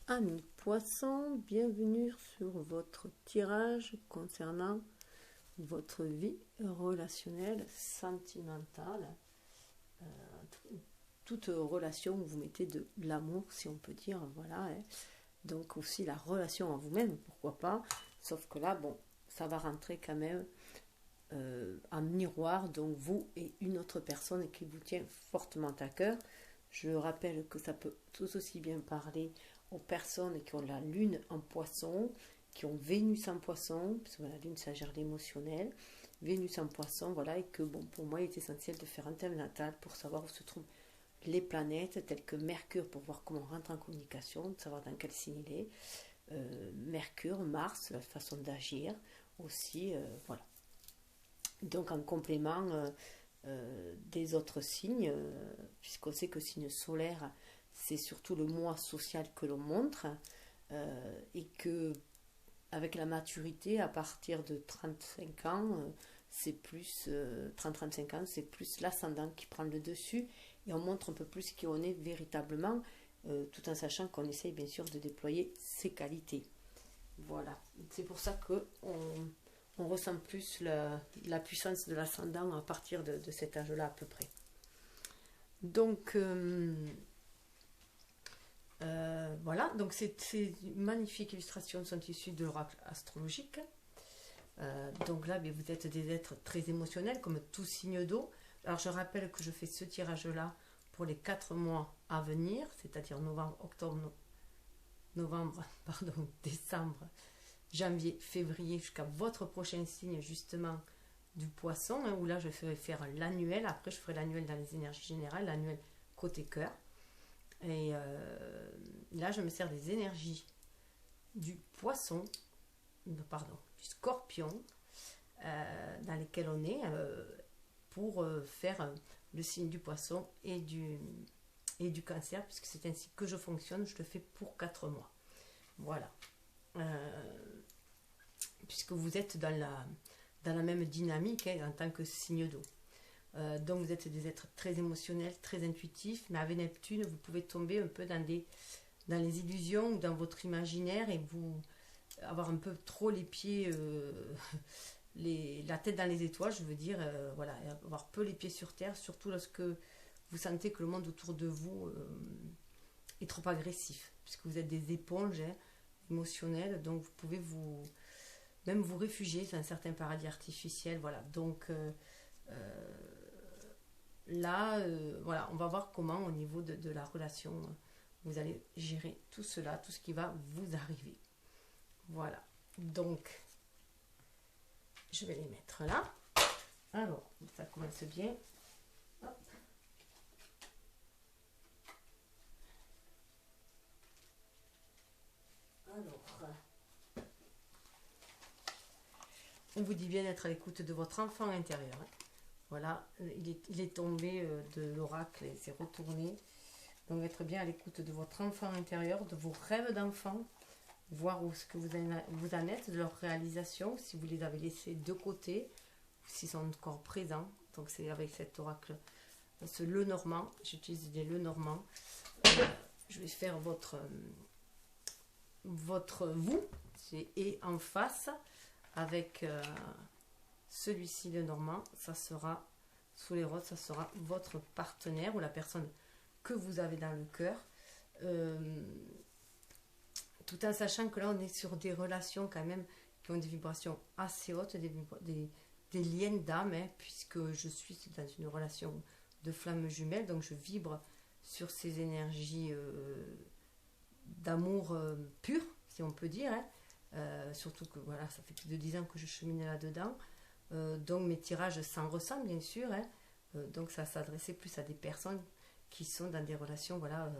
Amis poissons, bienvenue sur votre tirage concernant votre vie relationnelle, sentimentale, toute relation où vous mettez de l'amour, si on peut dire, voilà, hein. Donc aussi la relation en vous-même, pourquoi pas, sauf que là, bon, ça va rentrer quand même en miroir, donc vous et une autre personne qui vous tient fortement à cœur. Je rappelle que ça peut tout aussi bien parler aux personnes qui ont la lune en poisson, qui ont Vénus en poisson, parce que la lune ça gère l'émotionnel, Vénus en poisson, voilà, et que bon, pour moi il est essentiel de faire un thème natal pour savoir où se trouvent les planètes, telles que Mercure pour voir comment on rentre en communication, de savoir dans quel signe il est, Mercure, Mars, la façon d'agir aussi, voilà. Donc en complément des autres signes, puisqu'on sait que signe solaire, c'est surtout le moi social que l'on montre, et que avec la maturité, à partir de 35 ans, c'est plus 30-35 ans, c'est plus l'ascendant qui prend le dessus, et on montre un peu plus qui on est véritablement, tout en sachant qu'on essaye bien sûr de déployer ses qualités. Voilà, c'est pour ça que on ressent plus la puissance de l'ascendant à partir de cet âge-là à peu près. Donc voilà, donc ces magnifiques illustrations sont issues de l'oracle astrologique. Donc là, vous êtes des êtres très émotionnels, comme tout signe d'eau. Alors je rappelle que je fais ce tirage-là pour les 4 mois à venir, c'est-à-dire novembre, octobre, novembre, pardon, décembre, janvier, février, jusqu'à votre prochain signe justement du poisson, hein, où là je ferai faire l'annuel. Après je ferai l'annuel dans les énergies générales, l'annuel côté cœur. Et là je me sers des énergies du poisson, pardon, du scorpion, dans lesquels on est, pour faire le signe du poisson et du cancer, puisque c'est ainsi que je fonctionne. Je le fais pour 4 mois. Voilà. Puisque vous êtes dans la même dynamique, hein, en tant que signe d'eau. Donc vous êtes des êtres très émotionnels, très intuitifs, mais avec Neptune, vous pouvez tomber un peu dans les illusions, dans votre imaginaire, et vous avoir un peu trop les pieds, la tête dans les étoiles, je veux dire, voilà, avoir peu les pieds sur terre, surtout lorsque vous sentez que le monde autour de vous est trop agressif, puisque vous êtes des éponges, hein, émotionnelles, donc vous pouvez même vous réfugier dans un certain paradis artificiel, voilà. Donc là, voilà, on va voir comment au niveau de la relation, vous allez gérer tout cela, tout ce qui va vous arriver. Voilà, donc je vais les mettre là. Alors, ça commence bien. Hop. Alors, on vous dit bien d'être à l'écoute de votre enfant intérieur, hein. Voilà, il est tombé de l'oracle et s'est retourné. Donc être bien à l'écoute de votre enfant intérieur, de vos rêves d'enfant, voir où ce que vous en êtes, de leur réalisation, si vous les avez laissés de côté, ou s'ils sont encore présents. Donc c'est avec cet oracle, ce Lenormand, j'utilise des Lenormands. Je vais faire votre vous, et en face, avec celui-ci Lenormand, ça sera, sous les roses, ça sera votre partenaire ou la personne que vous avez dans le cœur. Tout en sachant que là on est sur des relations quand même qui ont des vibrations assez hautes, des liens d'âme, hein, puisque je suis dans une relation de flamme jumelle, donc je vibre sur ces énergies d'amour pur, si on peut dire, hein. Surtout que voilà, ça fait plus de 10 ans que je chemine là-dedans, donc mes tirages s'en ressentent bien sûr, hein. Donc ça s'adressait plus à des personnes qui sont dans des relations, voilà,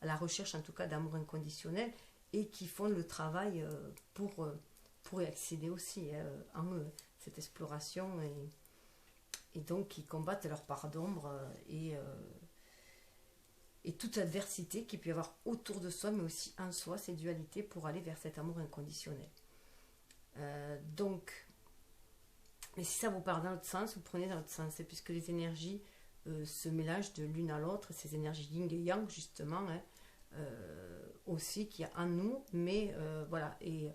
à la recherche en tout cas d'amour inconditionnel, et qui font le travail pour y accéder aussi, hein, en cette exploration, et donc qui combattent leur part d'ombre et toute adversité qu'il peut y avoir autour de soi, mais aussi en soi, ces dualités, pour aller vers cet amour inconditionnel. Donc, mais si ça vous parle dans l'autre sens, vous prenez dans l'autre sens, puisque les énergies se mélangent de l'une à l'autre, ces énergies yin et yang justement, hein, aussi qu'il y a en nous, mais voilà, et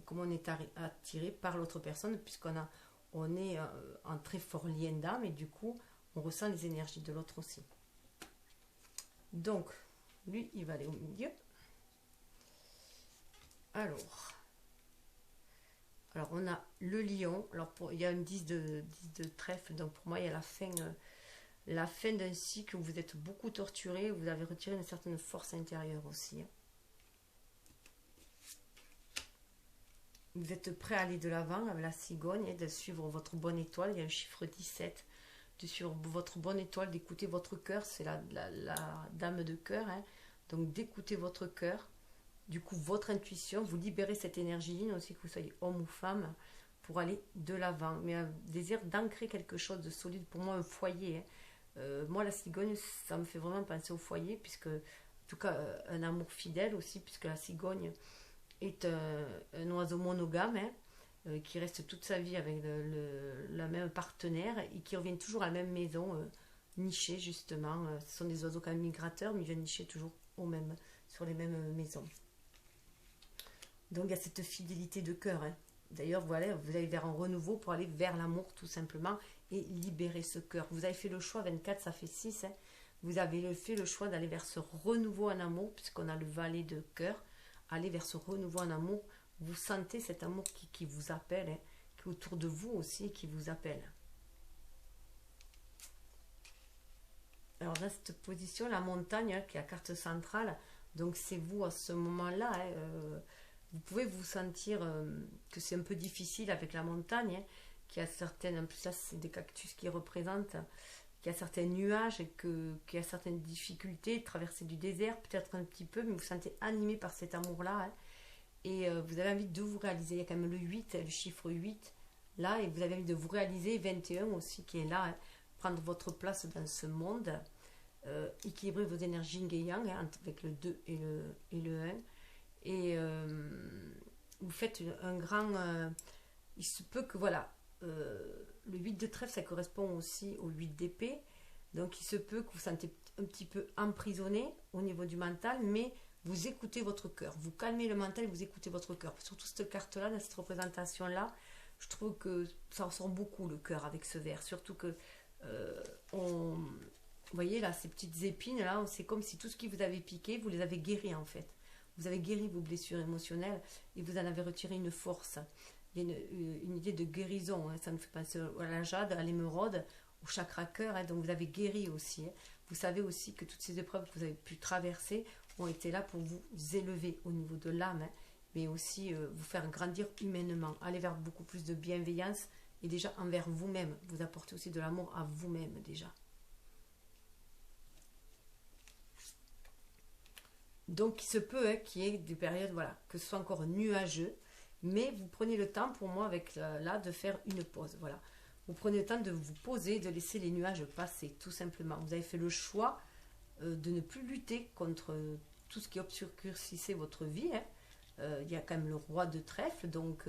comment on est attiré par l'autre personne, on est un très fort lien d'âme, et du coup, on ressent les énergies de l'autre aussi. Donc, lui, il va aller au milieu. Alors on a le lion. Alors, il y a une 10 de trèfle, donc pour moi, il y a la fin d'un cycle où vous êtes beaucoup torturé, vous avez retiré une certaine force intérieure aussi. Vous êtes prêt à aller de l'avant avec la cigogne, et de suivre votre bonne étoile. Il y a le chiffre 17, de suivre votre bonne étoile, d'écouter votre cœur. C'est la dame de cœur. Donc d'écouter votre cœur. Du coup, votre intuition, vous libérez cette énergie, aussi que vous soyez homme ou femme, pour aller de l'avant. Mais un désir d'ancrer quelque chose de solide, pour moi, un foyer. Moi, la cigogne, ça me fait vraiment penser au foyer, puisque, en tout cas, un amour fidèle aussi, puisque la cigogne est un oiseau monogame, qui reste toute sa vie avec la même partenaire, et qui revient toujours à la même maison, nichée justement. Ce sont des oiseaux quand même migrateurs, mais ils viennent nicher toujours sur les mêmes maisons. Donc il y a cette fidélité de cœur. D'ailleurs, voilà, vous allez vers un renouveau pour aller vers l'amour tout simplement, et libérer ce cœur. Vous avez fait le choix, 24 ça fait 6, vous avez fait le choix d'aller vers ce renouveau en amour, puisqu'on a le valet de cœur, aller vers ce renouveau en amour. Vous sentez cet amour qui vous appelle, qui est autour de vous aussi, qui vous appelle. Alors dans cette position, la montagne, qui est la carte centrale, donc c'est vous à ce moment-là. Vous pouvez vous sentir que c'est un peu difficile avec la montagne, qu'il y a certaines, en plus là c'est des cactus qui représentent, qu'il y a certains nuages, et qu'il y a certaines difficultés, traverser du désert peut-être un petit peu, mais vous vous sentez animé par cet amour-là, et vous avez envie de vous réaliser. Il y a quand même le 8, le chiffre 8 là, et vous avez envie de vous réaliser. 21 aussi qui est là, prendre votre place dans ce monde, équilibrer vos énergies yin et yang, avec le 2 et le 1, et vous faites un grand... il se peut que, voilà, le 8 de trèfle, ça correspond aussi au 8 d'épée, donc il se peut que vous vous sentez un petit peu emprisonné au niveau du mental, mais vous écoutez votre cœur, vous calmez le mental et vous écoutez votre cœur. Surtout cette carte-là, dans cette représentation-là, je trouve que ça ressort beaucoup le cœur avec ce vert, surtout que vous voyez là, ces petites épines là, c'est comme si tout ce qui vous avait piqué, vous les avez guéris en fait. Vous avez guéri vos blessures émotionnelles, et vous en avez retiré une force. Il y a une idée de guérison, ça me fait penser à la jade, à l'émeraude, au chakra cœur, donc vous avez guéri aussi. Vous savez aussi que toutes ces épreuves que vous avez pu traverser ont été là pour vous élever au niveau de l'âme, mais aussi vous faire grandir humainement, aller vers beaucoup plus de bienveillance, et déjà envers vous-même, vous apportez aussi de l'amour à vous-même déjà. Donc il se peut qu'il y ait des périodes, voilà, que ce soit encore nuageux, mais vous prenez le temps, pour moi, avec là, de faire une pause. Voilà. Vous prenez le temps de vous poser, de laisser les nuages passer, tout simplement. Vous avez fait le choix de ne plus lutter contre tout ce qui obscurcissait votre vie. Il y a quand même le roi de trèfle, donc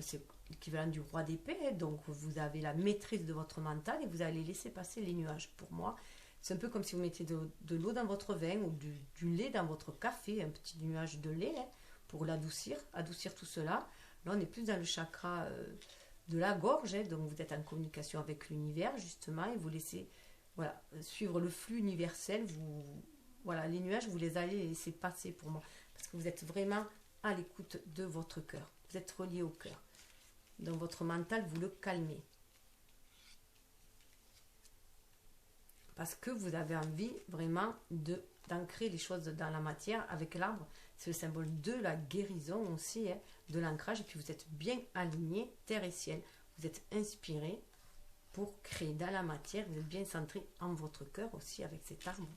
c'est l'équivalent du roi d'épée. Donc vous avez la maîtrise de votre mental, et vous allez laisser passer les nuages. Pour moi, c'est un peu comme si vous mettiez de l'eau dans votre vin, ou du lait dans votre café, un petit nuage de lait, pour l'adoucir, adoucir tout cela. Là, on est plus dans le chakra de la gorge, donc vous êtes en communication avec l'univers, justement, et vous laissez, voilà, suivre le flux universel. Voilà, les nuages, vous les allez laisser passer, pour moi, parce que vous êtes vraiment à l'écoute de votre cœur. Vous êtes relié au cœur. Dans votre mental, vous le calmez. Parce que vous avez envie vraiment d'ancrer les choses dans la matière. Avec l'arbre, c'est le symbole de la guérison aussi, de l'ancrage. Et puis vous êtes bien aligné, terre et ciel. Vous êtes inspiré pour créer dans la matière. Vous êtes bien centré en votre cœur aussi, avec cet arbre.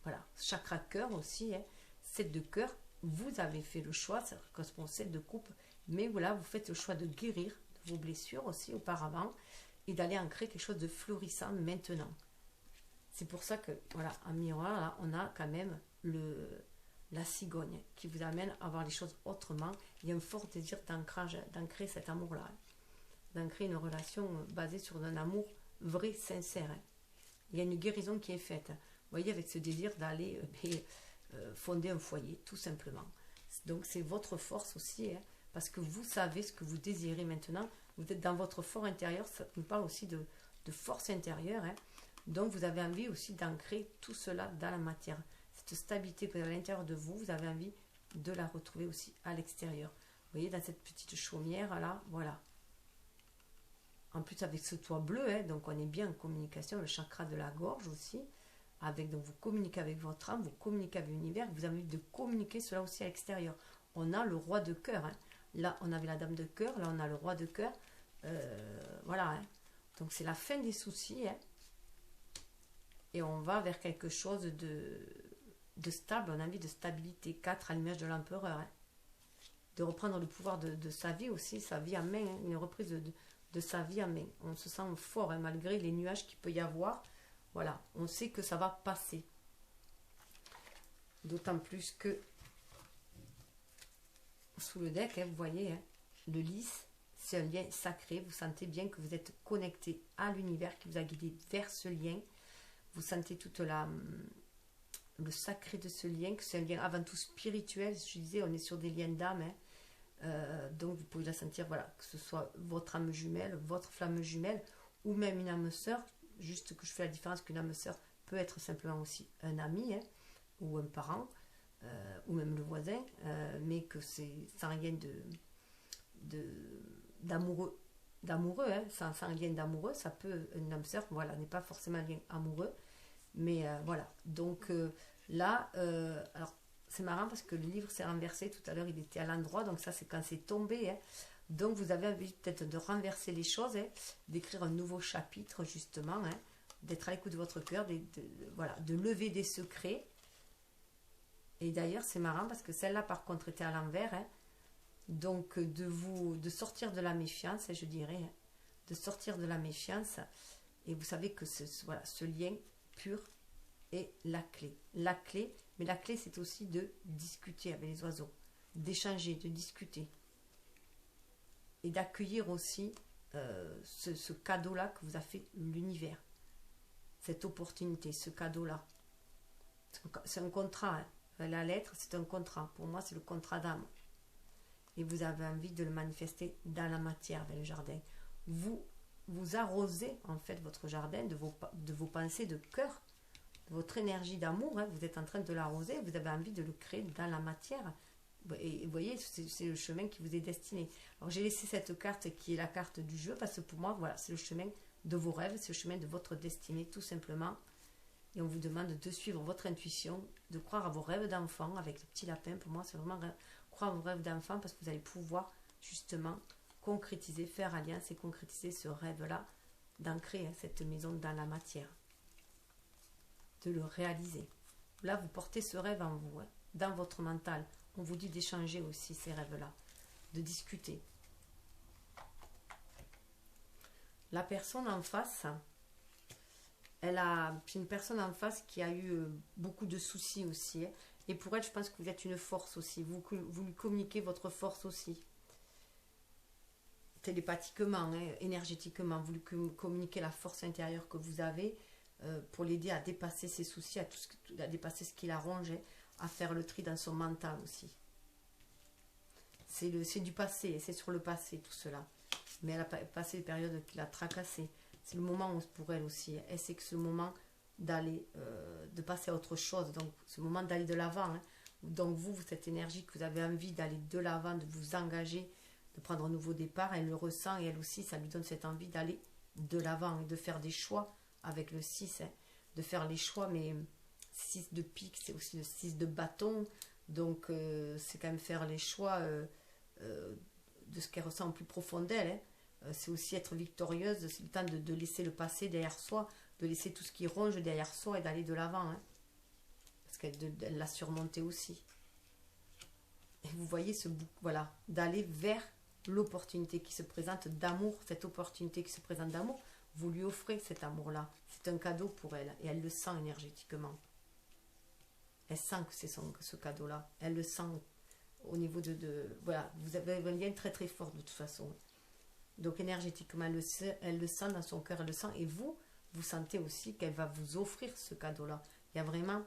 Voilà, chakra cœur aussi, 7 de cœur. Vous avez fait le choix, ça correspond au 7 de coupe. Mais voilà, vous faites le choix de guérir vos blessures aussi auparavant, et d'aller ancrer quelque chose de florissant maintenant. C'est pour ça que, voilà, en miroir, là, on a quand même la cigogne qui vous amène à voir les choses autrement. Il y a un fort désir d'ancrage, d'ancrer cet amour-là, d'ancrer une relation basée sur un amour vrai, sincère. Il y a une guérison qui est faite. Vous voyez, avec ce désir d'aller fonder un foyer, tout simplement. Donc c'est votre force aussi, hein, parce que vous savez ce que vous désirez maintenant. Vous êtes dans votre fort intérieur, ça nous parle aussi de force intérieure. Hein. Donc vous avez envie aussi d'ancrer tout cela dans la matière. Cette stabilité que vous avez à l'intérieur de vous, vous avez envie de la retrouver aussi à l'extérieur. Vous voyez, dans cette petite chaumière là, voilà. En plus avec ce toit bleu, hein, donc on est bien en communication, le chakra de la gorge aussi. Donc vous communiquez avec votre âme, vous communiquez avec l'univers, vous avez envie de communiquer cela aussi à l'extérieur. On a le roi de cœur, hein. Là on avait la dame de cœur, là on a le roi de cœur. Voilà, hein. Donc c'est la fin des soucis, hein. Et on va vers quelque chose de stable, on a envie de stabilité. 4 à l'image de l'empereur, hein. De reprendre le pouvoir de sa vie aussi, sa vie en main, hein. Une reprise de sa vie en main. On se sent fort, hein, malgré les nuages qu'il peut y avoir. Voilà, on sait que ça va passer. D'autant plus que sous le deck, hein, vous voyez, hein, le lys, c'est un lien sacré. Vous sentez bien que vous êtes connecté à l'univers qui vous a guidé vers ce lien. Vous sentez toute le sacré de ce lien, que c'est un lien avant tout spirituel. Je disais, on est sur des liens d'âme. Hein. Donc vous pouvez la sentir, voilà, que ce soit votre âme jumelle, votre flamme jumelle, ou même une âme sœur. Juste que je fais la différence qu'une âme sœur peut être simplement aussi un ami, hein, ou un parent, ou même le voisin, mais que c'est sans rien d'amoureux, hein, sans lien d'amoureux. Ça peut, une âme sœur, voilà, n'est pas forcément un lien amoureux, mais voilà. Donc là, alors c'est marrant parce que le livre s'est renversé tout à l'heure, il était à l'endroit, donc ça c'est quand c'est tombé, hein. Donc vous avez envie peut-être de renverser les choses, hein, d'écrire un nouveau chapitre justement, hein, d'être à l'écoute de votre cœur, voilà, de lever des secrets. Et d'ailleurs c'est marrant parce que celle-là par contre était à l'envers, hein, donc de sortir de la méfiance, je dirais, hein, de sortir de la méfiance. Et vous savez que voilà, ce lien pur est la clé. La clé, mais la clé c'est aussi de discuter avec les oiseaux, d'échanger, de discuter. Et d'accueillir aussi ce cadeau-là que vous a fait l'univers. Cette opportunité, ce cadeau-là. C'est un contrat. Hein. La lettre, c'est un contrat. Pour moi, c'est le contrat d'âme. Et vous avez envie de le manifester dans la matière, dans le jardin. Vous arrosez, en fait, votre jardin de vos pensées de cœur, de votre énergie d'amour. Hein. Vous êtes en train de l'arroser. Vous avez envie de le créer dans la matière. Et vous voyez, c'est le chemin qui vous est destiné. Alors j'ai laissé cette carte qui est la carte du jeu, parce que pour moi, voilà, c'est le chemin de vos rêves, c'est le chemin de votre destinée, tout simplement. Et on vous demande de suivre votre intuition, de croire à vos rêves d'enfant, avec le petit lapin. Pour moi, c'est vraiment croire à vos rêves d'enfant, parce que vous allez pouvoir justement concrétiser, faire alliance et concrétiser ce rêve-là, d'ancrer, hein, cette maison dans la matière, de le réaliser. Là, vous portez ce rêve en vous, hein, dans votre mental. On vous dit d'échanger aussi ces rêves-là, de discuter. La personne en face, c'est une personne en face qui a eu beaucoup de soucis aussi. Hein, et pour elle, je pense que vous êtes une force aussi. Vous lui communiquez votre force aussi. Télépathiquement, hein, énergétiquement, vous lui communiquez la force intérieure que vous avez pour l'aider à dépasser ses soucis, à dépasser ce qui la ronge, hein, à faire le tri dans son mental aussi. C'est du passé, c'est sur le passé tout cela. Mais elle a passé des périodes qui l'a tracassée. C'est le moment où, pour elle aussi, elle sait que c'est le moment d'aller, de passer à autre chose. Donc, c'est le moment d'aller de l'avant. Hein. Donc, cette énergie que vous avez envie d'aller de l'avant, de vous engager, de prendre un nouveau départ, elle le ressent et elle aussi, ça lui donne cette envie d'aller de l'avant et de faire des choix avec le 6. Hein. De faire les choix, mais 6 de pique, c'est aussi le 6 de bâton. Donc, c'est quand même faire les choix de ce qu'elle ressent en plus profond d'elle. Hein. C'est aussi être victorieuse, c'est le temps de laisser le passé derrière soi, de laisser tout ce qui ronge derrière soi et d'aller de l'avant. Hein. Parce qu'elle l'a surmonté aussi. Et vous voyez voilà, d'aller vers l'opportunité qui se présente d'amour, cette opportunité qui se présente d'amour, vous lui offrez cet amour-là. C'est un cadeau pour elle et elle le sent énergétiquement. Elle sent que c'est ce cadeau-là. Elle le sent au niveau voilà, vous avez un lien très très fort de toute façon. Donc énergétiquement, elle le sent dans son cœur, elle le sent. Et vous sentez aussi qu'elle va vous offrir ce cadeau-là. Il y a vraiment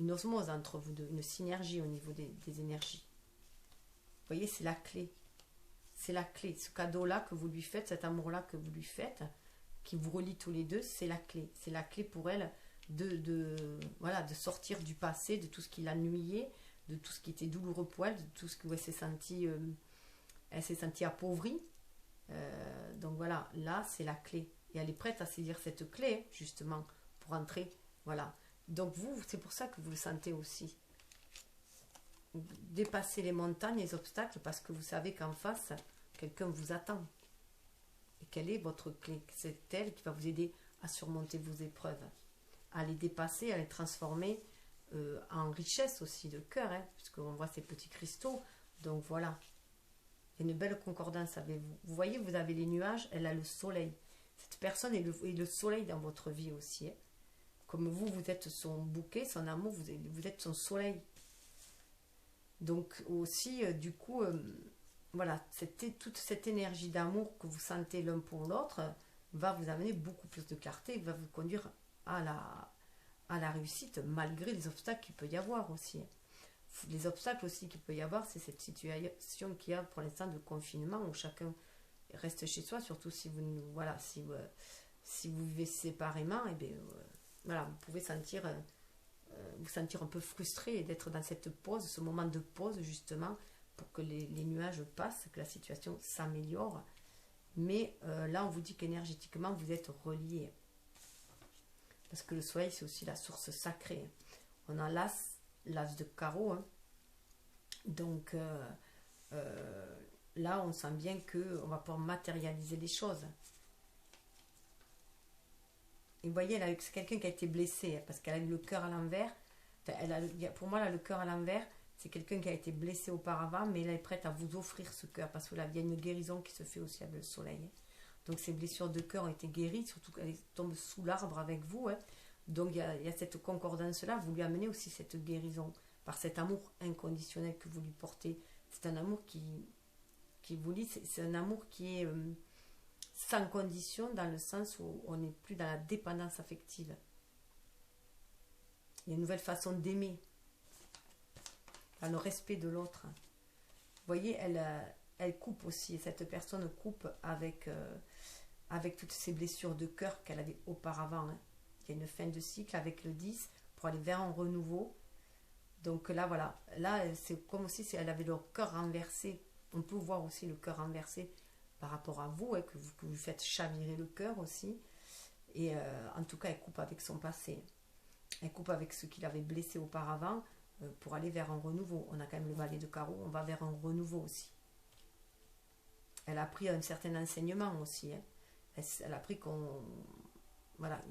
une osmose entre vous deux, une synergie au niveau des énergies. Vous voyez, c'est la clé. C'est la clé. Ce cadeau-là que vous lui faites, cet amour-là que vous lui faites, qui vous relie tous les deux, c'est la clé. C'est la clé pour elle voilà, de sortir du passé, de tout ce qui l'ennuyait, de tout ce qui était douloureux pour elle, de tout ce où elle s'est sentie appauvrie. Donc voilà, là, c'est la clé. Et elle est prête à saisir cette clé, justement, pour entrer. Voilà. Donc vous, c'est pour ça que vous le sentez aussi. Dépasser les montagnes, les obstacles, parce que vous savez qu'en face, quelqu'un vous attend. Et quelle est votre clé? C'est elle qui va vous aider à surmonter vos épreuves, à les dépasser, à les transformer en richesse aussi de cœur, hein, puisqu'on voit ces petits cristaux. Donc voilà, il y a une belle concordance avec vous. Vous voyez, vous avez les nuages, elle a le soleil. Cette personne est le soleil dans votre vie aussi. Hein. Comme vous, vous êtes son bouquet, son amour, vous êtes son soleil. Donc aussi, du coup, voilà, toute cette énergie d'amour que vous sentez l'un pour l'autre va vous amener beaucoup plus de clarté, va vous conduire à la réussite, malgré les obstacles qu'il peut y avoir aussi. Les obstacles aussi qu'il peut y avoir, c'est cette situation qu'il y a pour l'instant de confinement où chacun reste chez soi, surtout si vous vivez séparément, et bien, voilà, vous pouvez vous sentir un peu frustré et d'être dans cette pause, ce moment de pause justement, pour que les nuages passent, que la situation s'améliore. Mais là, on vous dit qu'énergétiquement, vous êtes reliés. Parce que le soleil, c'est aussi la source sacrée. On a l'as de carreau. Hein. Donc là, on sent bien qu'on va pouvoir matérialiser les choses. Et vous voyez, c'est quelqu'un qui a été blessé, hein, parce qu'elle a eu le cœur à l'envers. Pour moi, là, le cœur à l'envers, c'est quelqu'un qui a été blessé auparavant, mais elle est prête à vous offrir ce cœur, parce que là, il y a une guérison qui se fait aussi avec le soleil. Hein. Donc ces blessures de cœur ont été guéries, surtout qu'elle tombe sous l'arbre avec vous. Hein. Donc il y a cette concordance-là, vous lui amenez aussi cette guérison, par cet amour inconditionnel que vous lui portez. C'est un amour qui vous lie, c'est un amour qui est sans condition, dans le sens où on n'est plus dans la dépendance affective. Il y a une nouvelle façon d'aimer, dans le respect de l'autre. Vous voyez, elle coupe aussi, cette personne coupe avec toutes ces blessures de cœur qu'elle avait auparavant. Hein. Il y a une fin de cycle avec le 10 pour aller vers un renouveau. Donc là, voilà, là, c'est comme si elle avait le cœur renversé. On peut voir aussi le cœur renversé par rapport à vous, hein, que vous faites chavirer le cœur aussi. Et en tout cas, elle coupe avec son passé. Elle coupe avec ce qu'il avait blessé auparavant pour aller vers un renouveau. On a quand même le valet de carreau, on va vers un renouveau aussi. Elle a pris un certain enseignement aussi. Hein. Elle a pris qu'on... Voilà,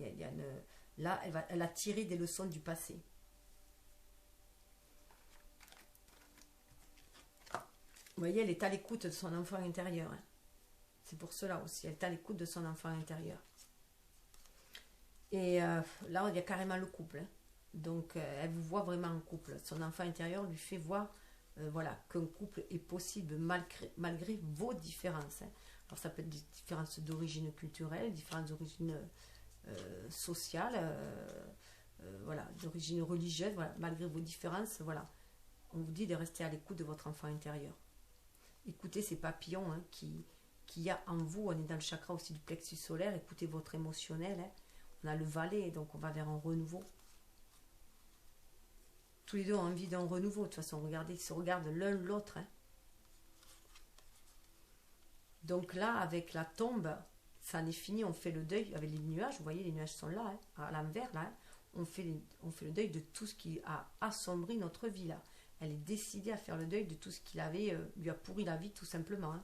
là, elle a tiré des leçons du passé. Vous voyez, elle est à l'écoute de son enfant intérieur. Hein. C'est pour cela aussi, elle est à l'écoute de son enfant intérieur. Et là, il y a carrément le couple. Hein. Donc, elle vous voit vraiment en couple. Son enfant intérieur lui fait voir voilà, qu'un couple est possible malgré vos différences. Hein. Alors, ça peut être des différences d'origine culturelle, différences d'origine sociale, voilà, d'origine religieuse. Voilà, malgré vos différences, voilà, on vous dit de rester à l'écoute de votre enfant intérieur. Écoutez ces papillons hein, qu'il y a en vous. On est dans le chakra aussi du plexus solaire. Écoutez votre émotionnel. Hein. On a le valet, donc on va vers un renouveau. Tous les deux ont envie d'un renouveau. De toute façon, regardez, ils se regardent l'un l'autre. Hein. Donc là, avec la tombe, ça en est fini. On fait le deuil avec les nuages. Vous voyez, les nuages sont là, hein, à l'envers. Là, hein. On fait le deuil de tout ce qui a assombri notre vie. Là. Elle est décidée à faire le deuil de tout ce qui lui a pourri la vie, tout simplement. Hein.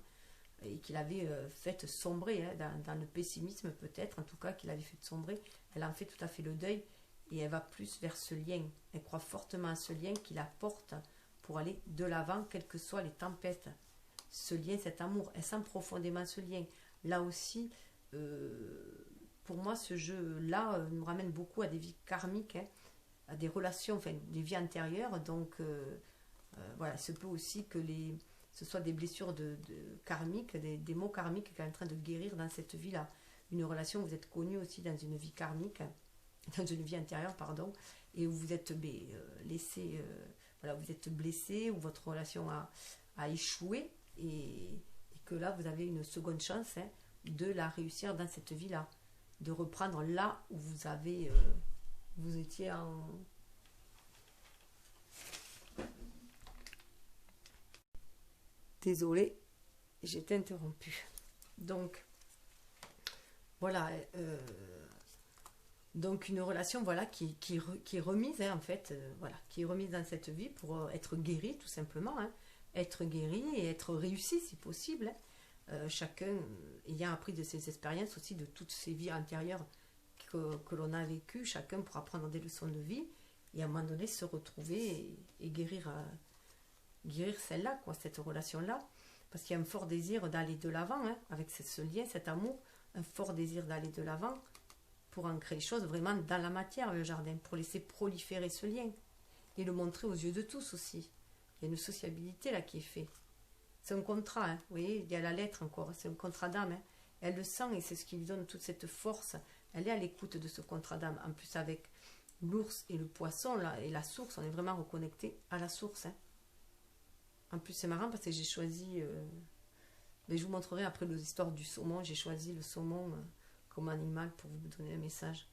Et qu'il avait fait sombrer hein, dans le pessimisme peut-être, en tout cas qu'il avait fait sombrer, elle en fait tout à fait le deuil et elle va plus vers ce lien. Elle croit fortement à ce lien qui la porte pour aller de l'avant, quelles que soient les tempêtes. Ce lien, cet amour, elle sent profondément ce lien. Là aussi, pour moi, ce jeu-là me ramène beaucoup à des vies karmiques, hein, à des relations, enfin des vies antérieures. Donc voilà, ce peut aussi que ce soit des blessures karmiques, des maux karmiques qu'elle est en train de guérir dans cette vie-là. Une relation, vous êtes connu aussi dans une vie karmique, dans une vie intérieure, pardon, et où vous êtes laissé, voilà, vous êtes blessé, ou votre relation a échoué, et que là, vous avez une seconde chance hein, de la réussir dans cette vie-là, de reprendre là où vous avez, vous étiez en... Désolée, j'ai été interrompue. Donc, voilà, donc une relation voilà, qui est remise, hein, en fait, voilà, qui est remise dans cette vie pour être guérie, tout simplement. Hein, être guérie et être réussie, si possible. Hein, chacun ayant appris de ses expériences, aussi de toutes ces vies antérieures que l'on a vécues, chacun pourra prendre des leçons de vie et à un moment donné se retrouver et guérir, guérir celle-là, quoi, cette relation-là. Parce qu'il y a un fort désir d'aller de l'avant, hein, avec ce lien, cet amour, un fort désir d'aller de l'avant pour ancrer les choses vraiment dans la matière, le jardin, pour laisser proliférer ce lien et le montrer aux yeux de tous aussi. Il y a une sociabilité là qui est faite. C'est un contrat, hein. Vous voyez, il y a la lettre encore, c'est un contrat d'âme. Hein. Elle le sent et c'est ce qui lui donne toute cette force. Elle est à l'écoute de ce contrat d'âme. En plus, avec l'ours et le poisson là, et la source, on est vraiment reconnecté à la source. Hein. En plus, c'est marrant parce que j'ai choisi, mais je vous montrerai après l'histoire du saumon, j'ai choisi le saumon comme animal pour vous donner un message.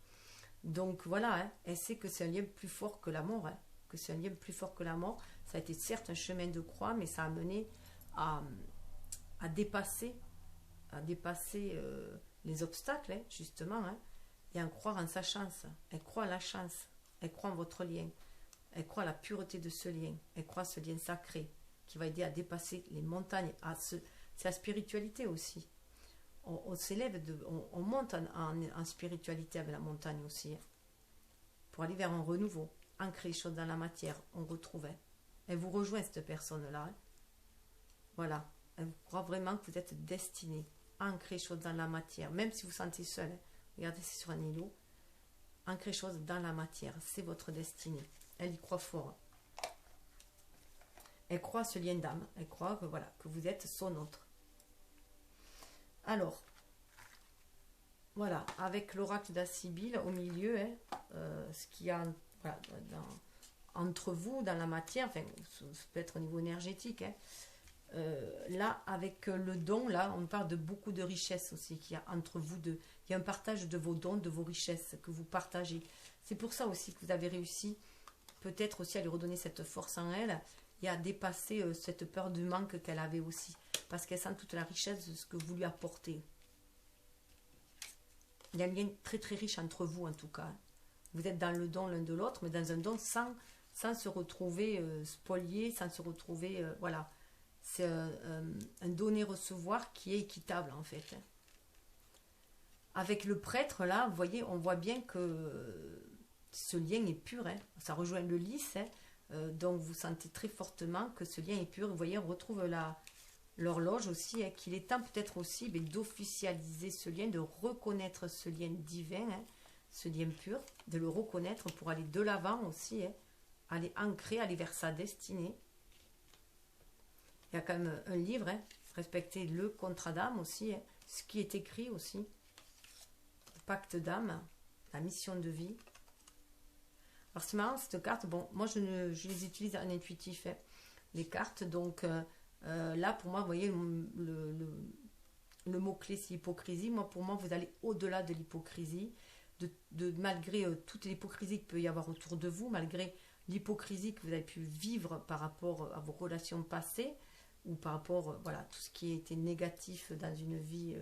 Donc voilà, hein, elle sait que c'est un lien plus fort que la mort, hein, que c'est un lien plus fort que la mort. Ça a été certes un chemin de croix, mais ça a mené à dépasser, les obstacles, hein, justement, hein, et à croire en sa chance. Elle croit à la chance, elle croit en votre lien, elle croit à la pureté de ce lien, elle croit à ce lien sacré qui va aider à dépasser les montagnes. C'est la spiritualité aussi. On s'élève, on monte en spiritualité avec la montagne aussi, hein, pour aller vers un renouveau, ancrer les choses dans la matière, on retrouve. Hein. Elle vous rejoint, cette personne-là. Hein. Voilà. Elle croit vraiment que vous êtes destiné à ancrer les choses dans la matière, même si vous vous sentez seul. Hein. Regardez, c'est sur un îlot. Ancrer les choses dans la matière, c'est votre destinée. Elle y croit fort. Elle croit à ce lien d'âme. Elle croit que, voilà, que vous êtes son autre. Alors, voilà, avec l'oracle d'Assibile au milieu, hein, ce qu'il y a voilà, entre vous, dans la matière, enfin, ça peut être au niveau énergétique, hein, là, avec le don, là, on parle de beaucoup de richesses aussi qu'il y a entre vous deux. Il y a un partage de vos dons, de vos richesses que vous partagez. C'est pour ça aussi que vous avez réussi, peut-être aussi à lui redonner cette force en elle et à dépasser cette peur du manque qu'elle avait aussi. Parce qu'elle sent toute la richesse de ce que vous lui apportez. Il y a un lien très très riche entre vous en tout cas. Vous êtes dans le don l'un de l'autre, mais dans un don sans se retrouver spolié, sans se retrouver... voilà. C'est un donner-recevoir qui est équitable en fait. Avec le prêtre là, vous voyez, on voit bien que ce lien est pur. Hein. Ça rejoint le lys, hein. Donc vous sentez très fortement que ce lien est pur. Vous voyez, on retrouve l'horloge aussi, hein, qu'il est temps peut-être aussi d'officialiser ce lien, de reconnaître ce lien divin, hein, ce lien pur, de le reconnaître pour aller de l'avant aussi, hein, aller ancrer, aller vers sa destinée. Il y a quand même un livre, hein, respecter le contrat d'âme aussi, hein, ce qui est écrit aussi, le pacte d'âme, la mission de vie. Alors c'est marrant cette carte, bon, moi je les utilise en intuitif, hein, les cartes, donc là pour moi, vous voyez, le mot-clé c'est l'hypocrisie. Moi pour moi, vous allez au-delà de l'hypocrisie, malgré toute l'hypocrisie qu'il peut y avoir autour de vous, malgré l'hypocrisie que vous avez pu vivre par rapport à vos relations passées, ou par rapport, voilà, tout ce qui était négatif dans une vie,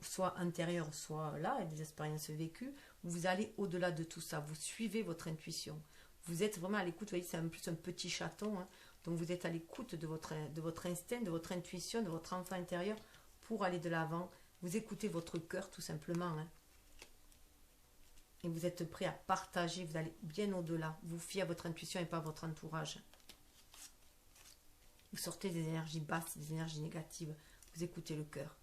soit intérieure, soit là, et des expériences vécues, vous allez au-delà de tout ça, vous suivez votre intuition. Vous êtes vraiment à l'écoute, vous voyez, c'est en plus un petit chaton, hein, donc vous êtes à l'écoute de votre instinct, de votre intuition, de votre enfant intérieur, pour aller de l'avant. Vous écoutez votre cœur, tout simplement, hein. Et vous êtes prêt à partager, vous allez bien au-delà. Vous fiez à votre intuition et pas à votre entourage. Vous sortez des énergies basses, des énergies négatives. Vous écoutez le cœur.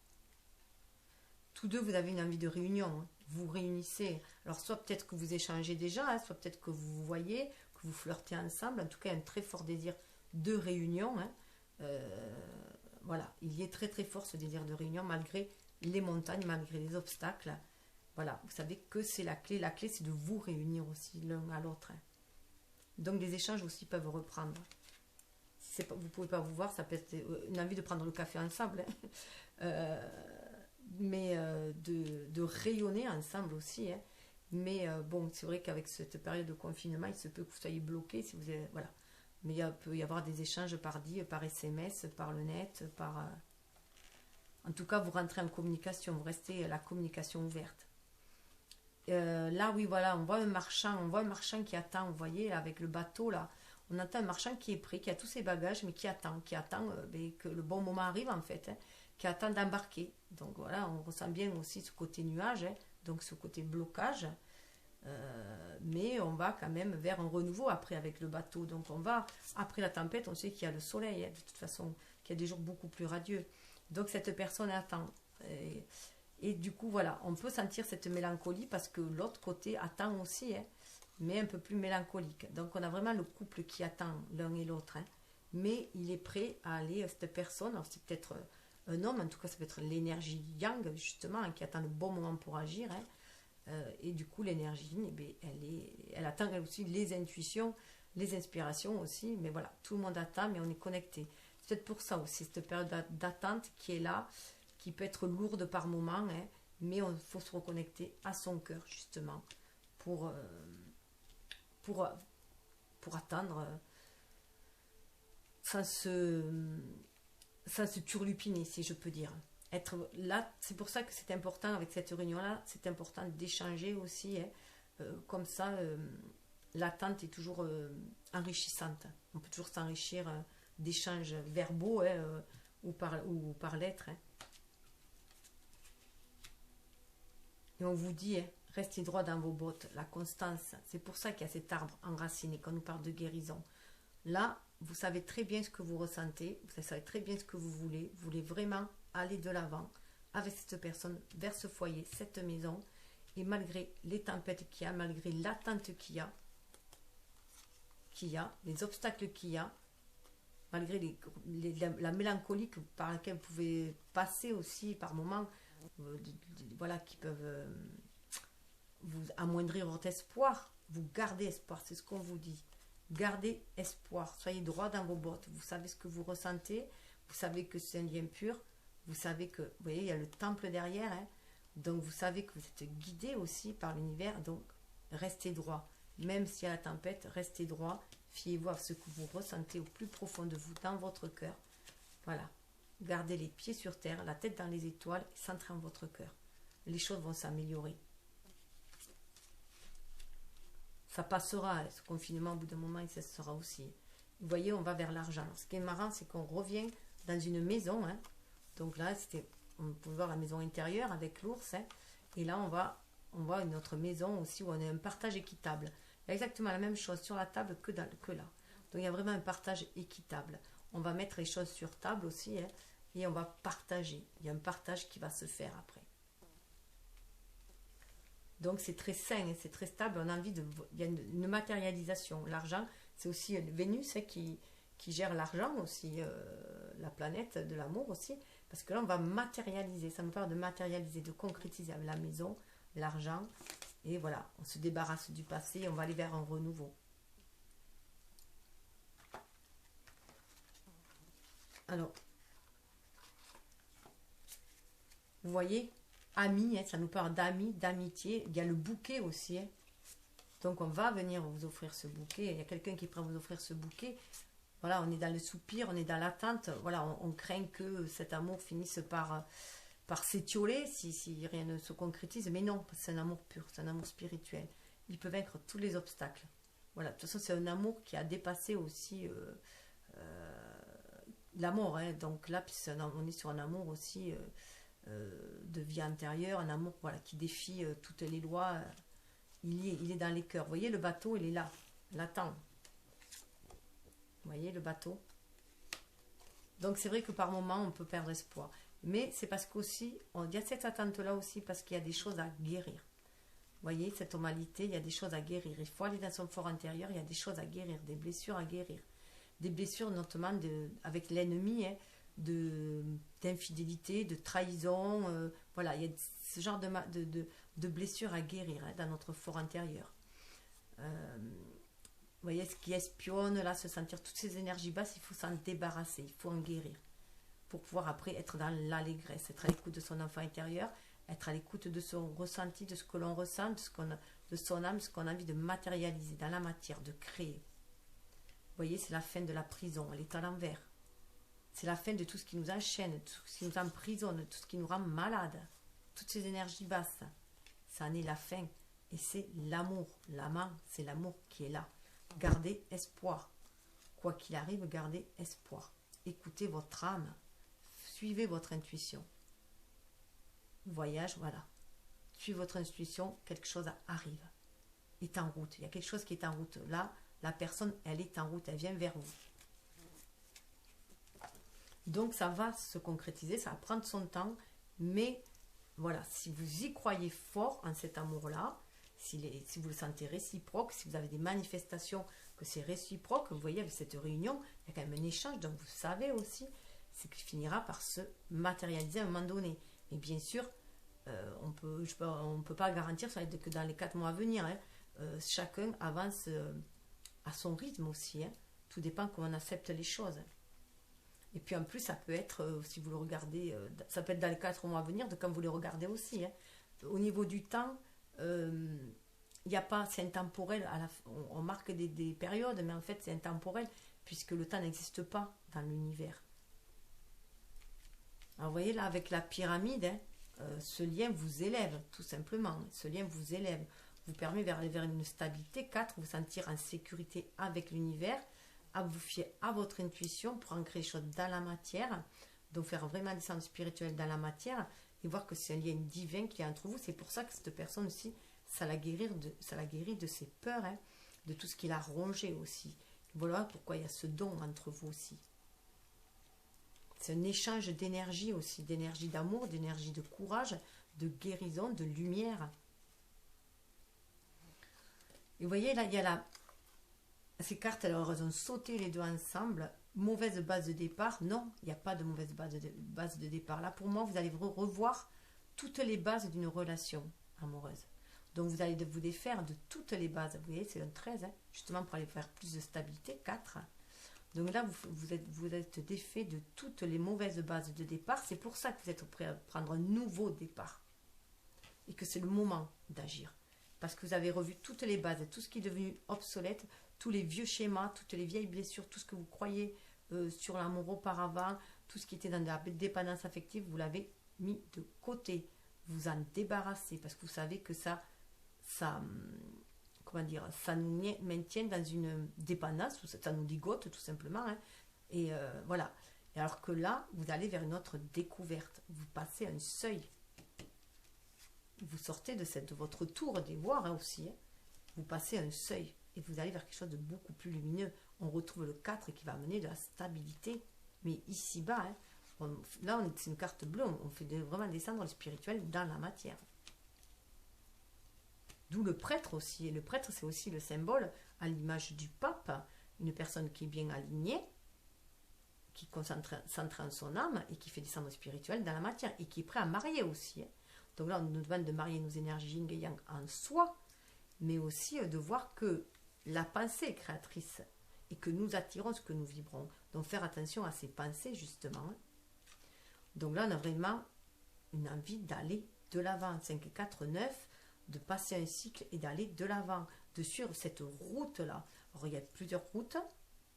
Tous deux, vous avez une envie de réunion. Hein. Vous réunissez. Alors, soit peut-être que vous échangez déjà, hein, soit peut-être que vous vous voyez, que vous flirtez ensemble. En tout cas, un très fort désir de réunion. Hein. Voilà, il y est très très fort ce désir de réunion, malgré les montagnes, malgré les obstacles. Voilà, vous savez que c'est la clé. La clé, c'est de vous réunir aussi l'un à l'autre. Donc, les échanges aussi peuvent reprendre. Si pas, vous ne pouvez pas vous voir, ça peut être une envie de prendre le café ensemble. Mais de rayonner ensemble aussi. Mais bon, c'est vrai qu'avec cette période de confinement, il se peut que vous soyez bloqué si vous êtes, voilà. Mais il peut y avoir des échanges par SMS, par le net, en tout cas, vous rentrez en communication, vous restez la communication ouverte. Là, oui, voilà, on voit un marchand qui attend, vous voyez, avec le bateau, là. On entend un marchand qui est prêt, qui a tous ses bagages, mais qui attend que le bon moment arrive, en fait, qui attend d'embarquer. Donc voilà, on ressent bien aussi ce côté nuage, donc ce côté blocage. Mais on va quand même vers un renouveau après avec le bateau. Donc on va, après la tempête, on sait qu'il y a le soleil, de toute façon, qu'il y a des jours beaucoup plus radieux. Donc cette personne attend. Et du coup, voilà, on peut sentir cette mélancolie parce que l'autre côté attend aussi, mais un peu plus mélancolique. Donc on a vraiment le couple qui attend l'un et l'autre. Mais il est prêt à aller, cette personne, alors c'est peut-être un homme, en tout cas ça peut être l'énergie yang, justement, qui attend le bon moment pour agir. Et du coup, l'énergie, elle attend aussi les intuitions, les inspirations aussi. Mais voilà, tout le monde attend, mais on est connecté. C'est peut-être pour ça aussi, cette période d'attente qui est là, qui peut être lourde par moment, mais il faut se reconnecter à son cœur, justement, pour attendre sans se turlupiner, si je peux dire. Être là, c'est pour ça que c'est important avec cette réunion-là, c'est important d'échanger aussi, comme ça, l'attente est toujours enrichissante. On peut toujours s'enrichir d'échanges verbaux ou par lettres. Et on vous dit, restez droit dans vos bottes, la constance. C'est pour ça qu'il y a cet arbre enraciné, quand on nous parle de guérison. Là, vous savez très bien ce que vous ressentez, vous savez très bien ce que vous voulez vraiment aller de l'avant avec cette personne, vers ce foyer, cette maison. Et malgré les tempêtes qu'il y a, malgré l'attente qu'il y a, les obstacles qu'il y a, malgré la mélancolie par laquelle vous pouvez passer aussi par moments, voilà, qui peuvent vous amoindrir votre espoir, vous gardez espoir, c'est ce qu'on vous dit. Gardez espoir, soyez droit dans vos bottes, vous savez ce que vous ressentez, vous savez que c'est un lien pur, vous savez que, vous voyez, il y a le temple derrière, donc vous savez que vous êtes guidé aussi par l'univers, donc restez droit. Même s'il y a la tempête, restez droit, fiez-vous à ce que vous ressentez au plus profond de vous, dans votre cœur. Voilà, gardez les pieds sur terre, la tête dans les étoiles, centrez en votre cœur. Les choses vont s'améliorer. Ça passera, ce confinement, au bout d'un moment, il cessera aussi. Vous voyez, on va vers l'argent. Ce qui est marrant, c'est qu'on revient dans une maison. Donc là, on peut voir la maison intérieure avec l'ours. Et là, on voit une autre maison aussi où on a un partage équitable. Il y a exactement la même chose sur la table que là. Donc il y a vraiment un partage équitable. On va mettre les choses sur table aussi et on va partager. Il y a un partage qui va se faire après. Donc c'est très sain, c'est très stable, on a envie il y a une matérialisation. L'argent, c'est aussi Vénus qui gère l'argent aussi, la planète de l'amour aussi, parce que là on va matérialiser, ça me parle de matérialiser, de concrétiser la maison, l'argent, et voilà, on se débarrasse du passé, on va aller vers un renouveau. Alors, vous voyez, amis, ça nous parle d'amis, d'amitié. Il y a le bouquet aussi. Donc on va venir vous offrir ce bouquet. Il y a quelqu'un qui est prêt à vous offrir ce bouquet. Voilà, on est dans le soupir, on est dans l'attente. Voilà, on craint que cet amour finisse par s'étioler si rien ne se concrétise. Mais non, c'est un amour pur, c'est un amour spirituel. Il peut vaincre tous les obstacles. Voilà, de toute façon, c'est un amour qui a dépassé aussi l'amour. Donc là, on est sur un amour aussi de vie intérieure, un amour qui défie toutes les lois. Il est dans les cœurs. Vous voyez, le bateau, il est là, l'attend. Vous voyez, le bateau. Donc c'est vrai que par moment, on peut perdre espoir. Mais c'est parce qu'aussi, il y a cette attente-là aussi parce qu'il y a des choses à guérir. Vous voyez, cette humanité, il y a des choses à guérir. Il faut aller dans son fort intérieur, il y a des choses à guérir, des blessures à guérir. Des blessures notamment avec l'ennemi, d'infidélité, de trahison. Voilà, il y a ce genre de blessures à guérir dans notre fort intérieur. Vous voyez, ce qui espionne, là, se sentir toutes ces énergies basses, il faut s'en débarrasser, il faut en guérir. Pour pouvoir après être dans l'allégresse, être à l'écoute de son enfant intérieur, être à l'écoute de son ressenti, de ce que l'on ressent, de son âme, ce qu'on a envie de matérialiser dans la matière, de créer. Vous voyez, c'est la fin de la prison, elle est à l'envers. C'est la fin de tout ce qui nous enchaîne, tout ce qui nous emprisonne, tout ce qui nous rend malade. Toutes ces énergies basses, ça en est la fin. Et c'est l'amour, l'amant, c'est l'amour qui est là. Gardez espoir. Quoi qu'il arrive, gardez espoir. Écoutez votre âme. Suivez votre intuition. Voyage, voilà. Suivez votre intuition, quelque chose arrive. Est en route. Il y a quelque chose qui est en route. Là, la personne, elle est en route, elle vient vers vous. Donc, ça va se concrétiser, ça va prendre son temps. Mais, voilà, si vous y croyez fort en cet amour-là, si vous le sentez réciproque, si vous avez des manifestations que c'est réciproque, vous voyez avec cette réunion, il y a quand même un échange, donc vous savez aussi, c'est qu'il finira par se matérialiser à un moment donné. Mais bien sûr, on peut pas garantir ça que dans les 4 mois à venir, chacun avance à son rythme aussi. Tout dépend comment on accepte les choses. Et puis en plus, ça peut être, si vous le regardez, ça peut être dans les 4 mois à venir, de quand vous les regardez aussi. Au niveau du temps, il n'y a pas, c'est intemporel, on marque des périodes, mais en fait c'est intemporel, puisque le temps n'existe pas dans l'univers. Alors vous voyez là, avec la pyramide, ce lien vous élève, tout simplement. Ce lien vous élève, vous permet vers une stabilité. 4, vous sentir en sécurité avec l'univers, à vous fier à votre intuition pour ancrer les choses dans la matière, donc faire vraiment des sens spirituels dans la matière, et voir que c'est un lien divin qui est entre vous. C'est pour ça que cette personne aussi, ça la guérit de ses peurs, de tout ce qui l'a rongé aussi. Voilà pourquoi il y a ce don entre vous aussi. C'est un échange d'énergie aussi, d'énergie d'amour, d'énergie de courage, de guérison, de lumière. Et vous voyez, là, il y a ces cartes, alors, elles ont sauté les deux ensemble. Mauvaise base de départ. Non, il n'y a pas de mauvaise base de départ. Là, pour moi, vous allez revoir toutes les bases d'une relation amoureuse. Donc, vous allez vous défaire de toutes les bases. Vous voyez, c'est un 13, justement pour aller faire plus de stabilité. 4. Donc là, vous êtes défait de toutes les mauvaises bases de départ. C'est pour ça que vous êtes prêt à prendre un nouveau départ. Et que c'est le moment d'agir. Parce que vous avez revu toutes les bases, tout ce qui est devenu obsolète, tous les vieux schémas, toutes les vieilles blessures, tout ce que vous croyez sur l'amour auparavant, tout ce qui était dans la dépendance affective, vous l'avez mis de côté. Vous en débarrassez parce que vous savez que ça nous maintient dans une dépendance, ça nous ligote tout simplement. Et voilà. Et alors que là, vous allez vers une autre découverte. Vous passez un seuil. Vous sortez de votre tour d'ivoire aussi. Vous passez un seuil. Et vous allez vers quelque chose de beaucoup plus lumineux. On retrouve le 4 qui va amener de la stabilité. Mais ici-bas, c'est une carte bleue. On fait vraiment descendre le spirituel dans la matière. D'où le prêtre aussi. Et le prêtre, c'est aussi le symbole à l'image du pape. Une personne qui est bien alignée, qui centre en son âme et qui fait descendre le spirituel dans la matière. Et qui est prêt à marier aussi. Donc là, on nous demande de marier nos énergies yin et yang en soi, mais aussi de voir que la pensée est créatrice et que nous attirons ce que nous vibrons. Donc faire attention à ces pensées, justement. Donc là, on a vraiment une envie d'aller de l'avant. 5, 4, 9, de passer un cycle et d'aller de l'avant, de suivre cette route-là. Alors, il y a plusieurs routes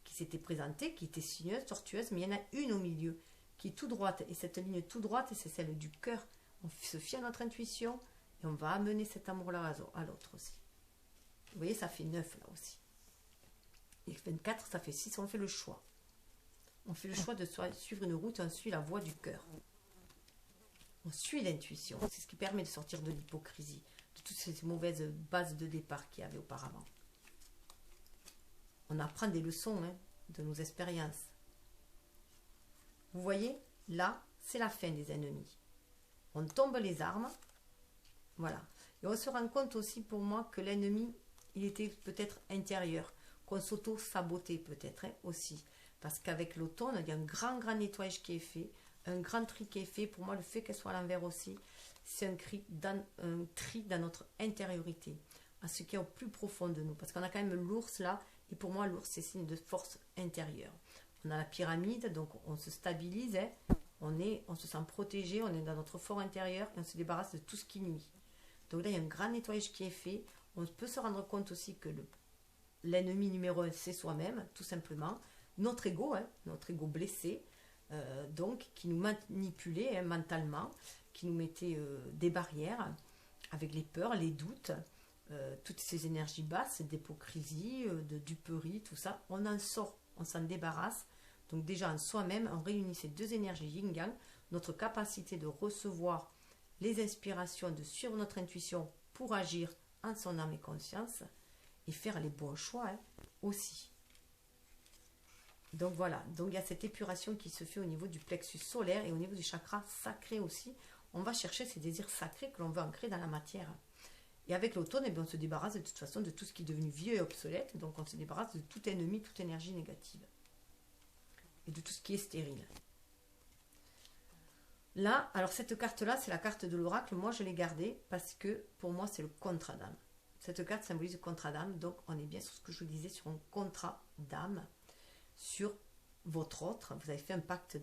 qui s'étaient présentées, qui étaient sinueuses, tortueuses, mais il y en a une au milieu qui est tout droite. Et cette ligne tout droite, c'est celle du cœur. On se fie à notre intuition et on va amener cet amour-là à l'autre aussi. Vous voyez, ça fait 9 là aussi. Et 24, ça fait 6. On fait le choix. On fait le choix de suivre une route, on suit la voie du cœur. On suit l'intuition. C'est ce qui permet de sortir de l'hypocrisie, de toutes ces mauvaises bases de départ qu'il y avait auparavant. On apprend des leçons de nos expériences. Vous voyez, là, c'est la fin des ennemis. On tombe les armes. Voilà. Et on se rend compte aussi pour moi que l'ennemi, il était peut-être intérieur, qu'on s'auto-sabotait peut-être aussi. Parce qu'avec l'automne, il y a un grand nettoyage qui est fait, un grand tri qui est fait. Pour moi, le fait qu'elle soit à l'envers aussi, c'est un tri dans notre intériorité, à ce qui est au plus profond de nous. Parce qu'on a quand même l'ours là, et pour moi, l'ours, c'est signe de force intérieure. On a la pyramide, donc on se stabilise, hein. On se sent protégé, on est dans notre fort intérieur et on se débarrasse de tout ce qui nuit. Donc là, il y a un grand nettoyage qui est fait. On peut se rendre compte aussi que l'ennemi numéro un, c'est soi-même, tout simplement. Notre ego, hein, notre ego blessé, donc qui nous manipulait, hein, mentalement, qui nous mettait des barrières avec les peurs, les doutes, toutes ces énergies basses, d'hypocrisie, de duperie, tout ça. On en sort, on s'en débarrasse. Donc déjà en soi-même, on réunit ces deux énergies yin-yang, notre capacité de recevoir les inspirations, de suivre notre intuition pour agir en son âme et conscience et faire les bons choix, hein, aussi. Donc voilà, donc il y a cette épuration qui se fait au niveau du plexus solaire et au niveau du chakra sacré aussi. On va chercher ces désirs sacrés que l'on veut ancrer dans la matière. Et avec l'automne, eh bien, on se débarrasse de toute façon de tout ce qui est devenu vieux et obsolète. Donc on se débarrasse de tout ennemi, toute énergie négative. Et de tout ce qui est stérile. Là, alors cette carte-là, c'est la carte de l'oracle. Moi, je l'ai gardée parce que pour moi, c'est le contrat d'âme. Cette carte symbolise le contrat d'âme. Donc on est bien sur ce que je vous disais, sur un contrat d'âme. Sur votre autre, vous avez fait un pacte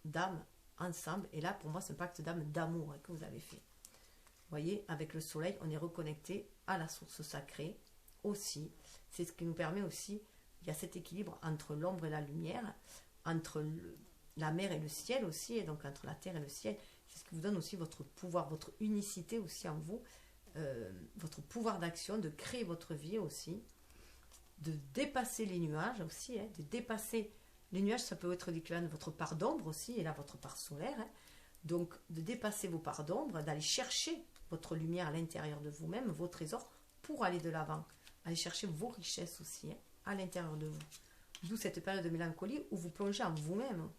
d'âme ensemble, et là pour moi c'est un pacte d'âme d'amour, hein, que vous avez fait. Vous voyez, avec le soleil, on est reconnecté à la source sacrée aussi. C'est ce qui nous permet aussi, il y a cet équilibre entre l'ombre et la lumière, entre la mer et le ciel aussi, et donc entre la terre et le ciel. C'est ce qui vous donne aussi votre pouvoir, votre unicité aussi en vous, votre pouvoir d'action, de créer votre vie aussi, de dépasser les nuages aussi, hein, de dépasser les nuages, ça peut être l'équivalent de votre part d'ombre aussi, et là votre part solaire, hein. Donc de dépasser vos parts d'ombre, d'aller chercher votre lumière à l'intérieur de vous-même, vos trésors, pour aller de l'avant, aller chercher vos richesses aussi, hein, à l'intérieur de vous. D'où cette période de mélancolie où vous plongez en vous-même.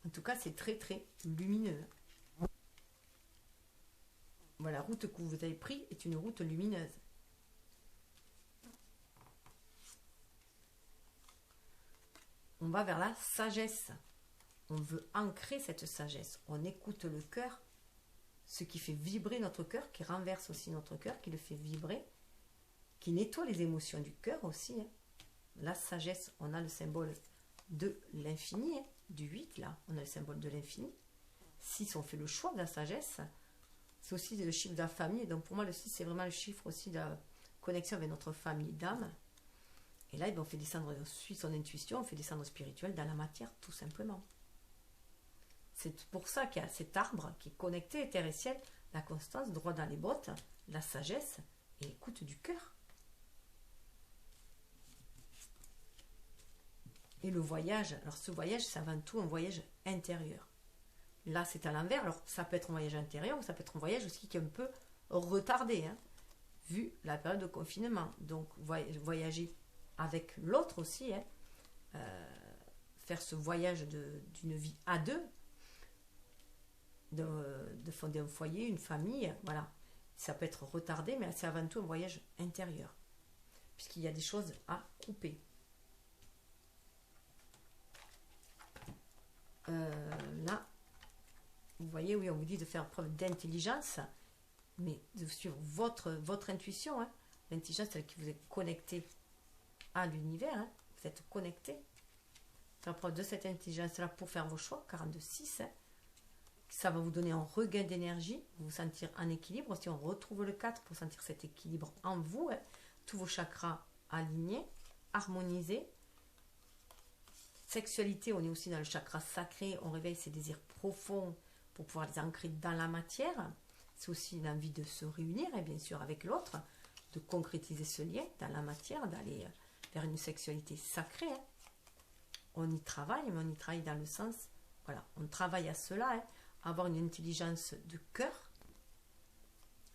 En tout cas, c'est très très lumineux. Voilà, la route que vous avez prise est une route lumineuse. On va vers la sagesse. On veut ancrer cette sagesse. On écoute le cœur, ce qui fait vibrer notre cœur, qui renverse aussi notre cœur, qui le fait vibrer, qui nettoie les émotions du cœur aussi, hein. La sagesse, on a le symbole de l'infini, hein, du 8, là, on a le symbole de l'infini. 6, on fait le choix de la sagesse. C'est aussi le chiffre de la famille. Donc pour moi, le 6, c'est vraiment le chiffre aussi de la connexion avec notre famille d'âme. Et là, on fait descendre, on suit son intuition, on fait descendre le spirituel dans la matière, tout simplement. C'est pour ça qu'il y a cet arbre qui est connecté, terre et ciel, la constance, droit dans les bottes, la sagesse et l'écoute du cœur. Et le voyage, alors ce voyage, c'est avant tout un voyage intérieur. Là, c'est à l'envers, alors ça peut être un voyage intérieur ou ça peut être un voyage aussi qui est un peu retardé, hein, vu la période de confinement. Donc, voyager avec l'autre aussi, hein, faire ce voyage d'une vie à deux, de fonder un foyer, une famille, voilà. Ça peut être retardé, mais c'est avant tout un voyage intérieur, puisqu'il y a des choses à couper. Là, vous voyez, oui, on vous dit de faire preuve d'intelligence, mais de suivre votre intuition, hein. L'intelligence, c'est qui vous est connecté à l'univers, hein. Vous êtes connecté. Faire preuve de cette intelligence-là pour faire vos choix, 42-6, hein. Ça va vous donner un regain d'énergie, vous sentir en équilibre. Si on retrouve le 4 pour sentir cet équilibre en vous, hein, tous vos chakras alignés, harmonisés. Sexualité, on est aussi dans le chakra sacré, on réveille ses désirs profonds pour pouvoir les ancrer dans la matière. C'est aussi l'envie de se réunir, et bien sûr, avec l'autre, de concrétiser ce lien dans la matière, d'aller vers une sexualité sacrée, hein. On y travaille, mais on y travaille dans le sens, voilà, on travaille à cela, hein, avoir une intelligence de cœur,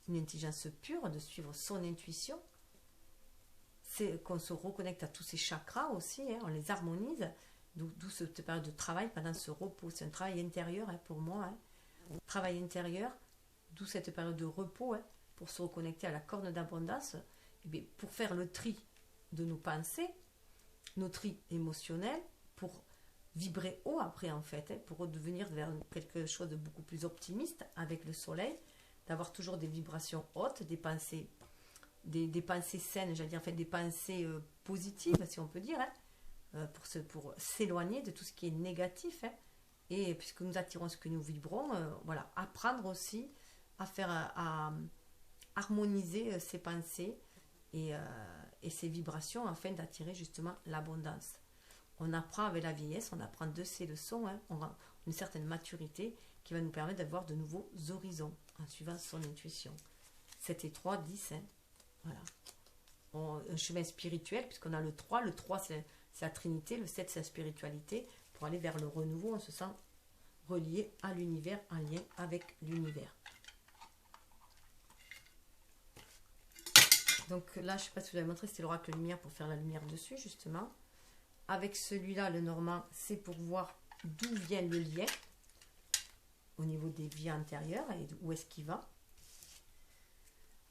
une intelligence pure, de suivre son intuition. C'est qu'on se reconnecte à tous ces chakras aussi, hein, on les harmonise. D'où cette période de travail pendant ce repos. C'est un travail intérieur, hein, pour moi. Hein. Travail intérieur, d'où cette période de repos, hein, pour se reconnecter à la corne d'abondance, et bien, pour faire le tri de nos pensées nos tri émotionnels pour vibrer haut après en fait, hein, pour devenir vers quelque chose de beaucoup plus optimiste avec le soleil, d'avoir toujours des vibrations hautes, des pensées saines, j'allais dire, en fait, des pensées positives, si on peut dire, hein, pour s'éloigner de tout ce qui est négatif. Hein, et puisque nous attirons ce que nous vibrons, voilà, apprendre aussi à faire, à harmoniser ses pensées et ses vibrations afin d'attirer justement l'abondance. On apprend avec la vieillesse, on apprend de ces leçons, hein, on a une certaine maturité qui va nous permettre d'avoir de nouveaux horizons en suivant son intuition. 7 et 3, 10, hein, voilà. Un chemin spirituel, puisqu'on a le 3 c'est la Trinité, le 7 c'est la spiritualité, pour aller vers le renouveau, on se sent relié à l'univers, en lien avec l'univers. Donc là, je ne sais pas si vous avez montré, c'était l'oracle lumière pour faire la lumière dessus, justement. Avec celui-là, le normand, c'est pour voir d'où vient le lien au niveau des vies antérieures et où est-ce qu'il va.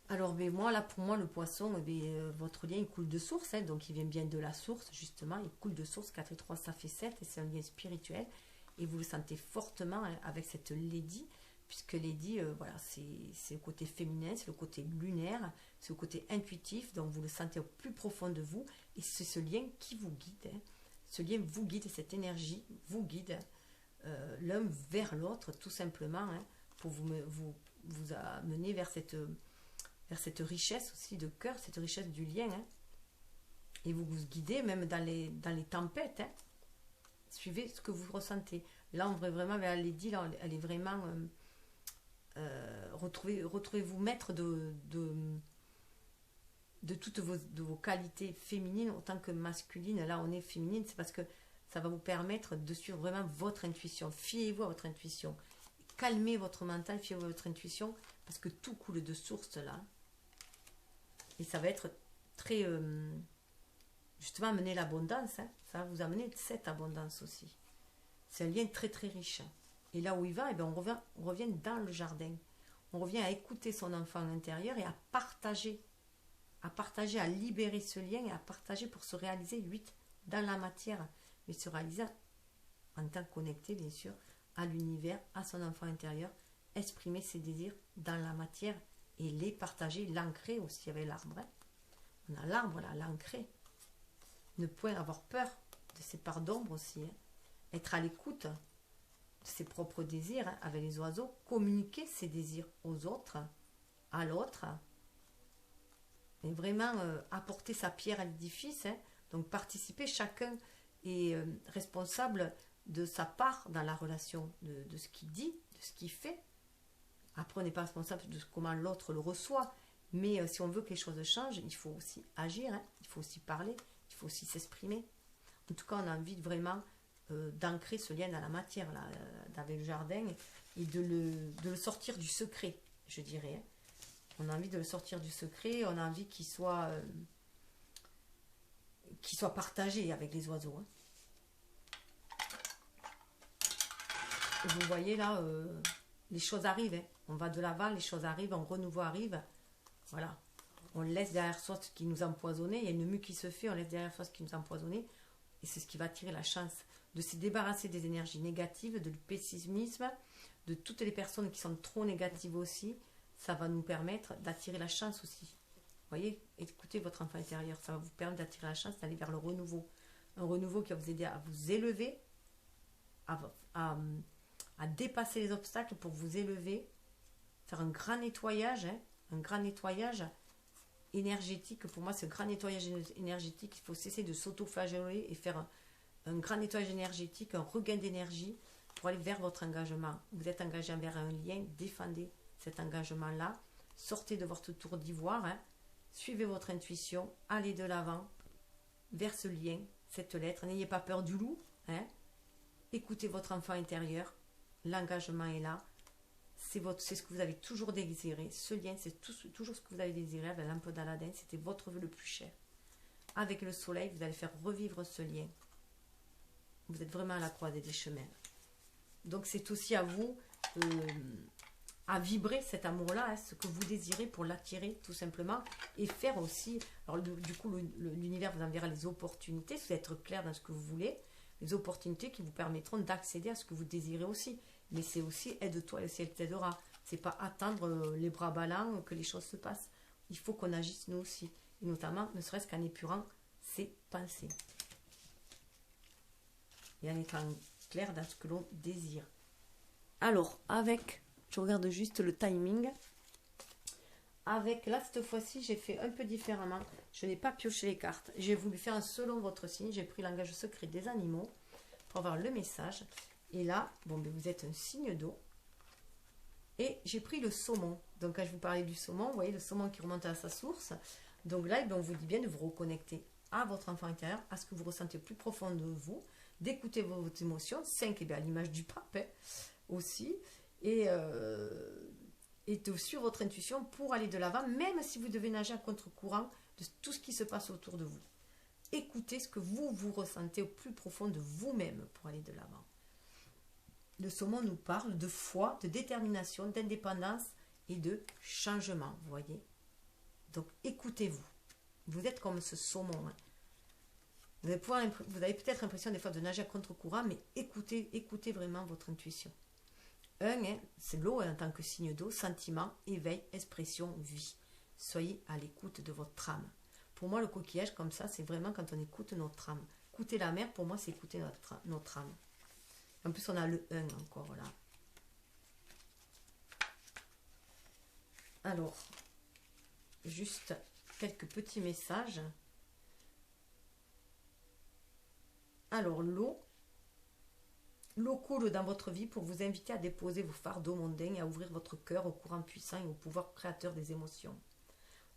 Alors, ben, moi, là, pour moi, le poisson, ben, votre lien, il coule de source, hein, donc il vient bien de la source, justement. Il coule de source, 4 et 3, ça fait 7, et c'est un lien spirituel. Et vous le sentez fortement hein, avec cette Lady, puisque Lady, voilà, c'est le côté féminin, c'est le côté lunaire, c'est le côté intuitif, donc vous le sentez au plus profond de vous, et c'est ce lien qui vous guide. Hein. Ce lien vous guide, cette énergie vous guide l'un vers l'autre, tout simplement, hein, pour vous amener vers cette richesse aussi de cœur, cette richesse du lien. Hein. Et vous vous guidez même dans les tempêtes. Hein. Suivez ce que vous ressentez. Là, on va vraiment vers Lady, là, elle est vraiment... retrouvez-vous maître de toutes vos qualités féminines autant que masculines. Là, on est féminine, c'est parce que ça va vous permettre de suivre vraiment votre intuition. Fiez-vous à votre intuition. Calmez votre mental, fiez-vous à votre intuition, parce que tout coule de source là. Et ça va être très... justement, amener l'abondance. Hein. Ça va vous amener cette abondance aussi. C'est un lien très très riche. Et là où il va, eh bien, on revient dans le jardin. On revient à écouter son enfant intérieur et à partager, à libérer ce lien et à partager pour se réaliser 8 dans la matière, mais se réaliser en tant que connecté, bien sûr, à l'univers, à son enfant intérieur, exprimer ses désirs dans la matière et les partager, l'ancrer aussi avec l'arbre. Hein. On a l'arbre là, l'ancrer. Ne point avoir peur de ses parts d'ombre aussi. Hein. Être à l'écoute de ses propres désirs hein, avec les oiseaux, communiquer ses désirs aux autres, à l'autre, et vraiment apporter sa pierre à l'édifice. Hein. Donc participer, chacun est responsable de sa part dans la relation, de ce qu'il dit, de ce qu'il fait. Après, on n'est pas responsable de comment l'autre le reçoit, mais si on veut que les choses changent, il faut aussi agir, hein. Il faut aussi parler, il faut aussi s'exprimer. En tout cas, on a envie de vraiment d'ancrer ce lien dans la matière, là, avec le jardin, et de le sortir du secret, je dirais. Hein. On a envie de le sortir du secret, on a envie qu'il soit partagé avec les oiseaux. Hein. Vous voyez là, les choses arrivent. Hein. On va de l'avant, les choses arrivent, un renouveau arrive. Voilà. On laisse derrière soi ce qui nous a empoisonné. Il y a une mue qui se fait, on laisse derrière soi ce qui nous a empoisonné. Et c'est ce qui va attirer la chance de se débarrasser des énergies négatives, du pessimisme, de toutes les personnes qui sont trop négatives aussi. Ça va nous permettre d'attirer la chance aussi. Vous voyez, écoutez votre enfant intérieur. Ça va vous permettre d'attirer la chance, d'aller vers le renouveau. Un renouveau qui va vous aider à vous élever, à dépasser les obstacles pour vous élever, faire un grand nettoyage, hein, un grand nettoyage énergétique. Pour moi, ce grand nettoyage énergétique, il faut cesser de s'auto-flageller et faire un grand nettoyage énergétique, un regain d'énergie pour aller vers votre engagement. Vous êtes engagé envers un lien, défendez cet engagement-là, sortez de votre tour d'ivoire, hein, suivez votre intuition, allez de l'avant vers ce lien, cette lettre. N'ayez pas peur du loup, hein, écoutez votre enfant intérieur, l'engagement est là. C'est ce que vous avez toujours désiré. Ce lien, c'est toujours ce que vous avez désiré avec la lampe d'Aladin. C'était votre vœu le plus cher. Avec le soleil, vous allez faire revivre ce lien. Vous êtes vraiment à la croisée des chemins. Donc, c'est aussi à vous, à vibrer cet amour-là, hein, ce que vous désirez pour l'attirer tout simplement, et faire aussi, alors du coup l'univers vous enverra les opportunités, si vous êtes clair dans ce que vous voulez, les opportunités qui vous permettront d'accéder à ce que vous désirez aussi. Mais c'est aussi aide-toi et le ciel t'aidera. C'est pas attendre les bras ballants que les choses se passent. Il faut qu'on agisse nous aussi, et notamment ne serait-ce qu'en épurant ses pensées et en étant clair dans ce que l'on désire. Alors je regarde juste le timing. Là, cette fois-ci, j'ai fait un peu différemment. Je n'ai pas pioché les cartes. J'ai voulu faire selon votre signe. J'ai pris le langage secret des animaux pour avoir le message. Et là, vous êtes un signe d'eau. Et j'ai pris le saumon. Donc, quand je vous parlais du saumon, vous voyez le saumon qui remonte à sa source. Donc là, on vous dit bien de vous reconnecter à votre enfant intérieur, à ce que vous ressentez au plus profond de vous, d'écouter vos émotions. 5, à l'image du pape aussi. Et de suivre votre intuition pour aller de l'avant, même si vous devez nager à contre-courant de tout ce qui se passe autour de vous. Écoutez ce que vous ressentez au plus profond de vous-même pour aller de l'avant. Le saumon nous parle de foi, de détermination, d'indépendance et de changement, vous voyez. Donc écoutez-vous. Vous êtes comme ce saumon. Hein. Vous avez peut-être l'impression des fois de nager à contre-courant, mais écoutez vraiment votre intuition. C'est l'eau en tant que signe d'eau, sentiment, éveil, expression, vie. Soyez à l'écoute de votre âme. Pour moi, le coquillage, comme ça, c'est vraiment quand on écoute notre âme. Écouter la mer, pour moi, c'est écouter notre âme. En plus, on a le 1 encore là. Alors, juste quelques petits messages. Alors, l'eau coule dans votre vie pour vous inviter à déposer vos fardeaux mondains et à ouvrir votre cœur au courant puissant et au pouvoir créateur des émotions.